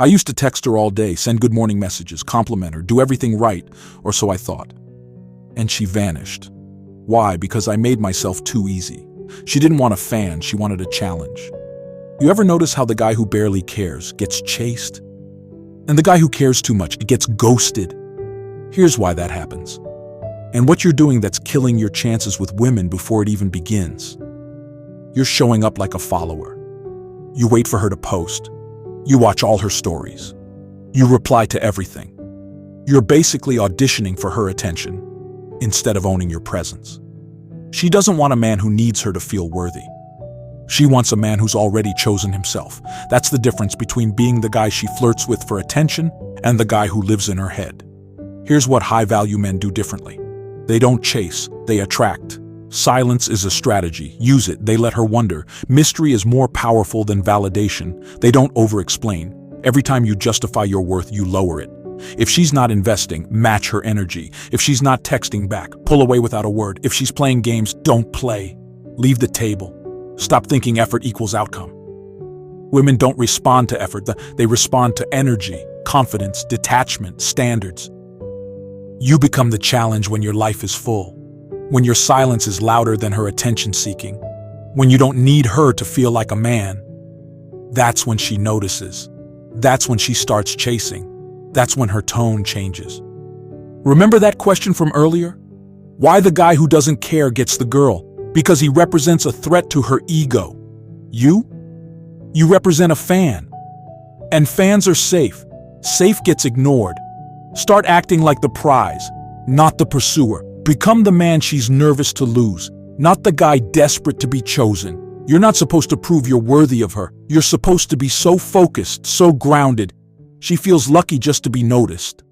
I used to text her all day, send good morning messages, compliment her, do everything right, or so I thought. And she vanished. Why? Because I made myself too easy. She didn't want a fan, she wanted a challenge. You ever notice how the guy who barely cares gets chased? And the guy who cares too much gets ghosted? Here's why that happens. And what you're doing that's killing your chances with women before it even begins. You're showing up like a follower. You wait for her to post. You watch all her stories. You reply to everything. You're basically auditioning for her attention instead of owning your presence. She doesn't want a man who needs her to feel worthy. She wants a man who's already chosen himself. That's the difference between being the guy she flirts with for attention and the guy who lives in her head. Here's what high-value men do differently. They don't chase, they attract. Silence is a strategy. Use it. They let her wonder. Mystery is more powerful than validation. They don't over-explain. Every time you justify your worth, you lower it. If she's not investing, match her energy. If she's not texting back, pull away without a word. If she's playing games, don't play. Leave the table. Stop thinking effort equals outcome. Women don't respond to effort. They respond to energy, confidence, detachment, standards. You become the challenge when your life is full. When your silence is louder than her attention-seeking. When you don't need her to feel like a man. That's when she notices. That's when she starts chasing. That's when her tone changes. Remember that question from earlier? Why the guy who doesn't care gets the girl? Because he represents a threat to her ego. You represent a fan. And fans are safe. Safe gets ignored. Start acting like the prize, not the pursuer. Become the man she's nervous to lose, not the guy desperate to be chosen. You're not supposed to prove you're worthy of her. You're supposed to be so focused, so grounded. She feels lucky just to be noticed.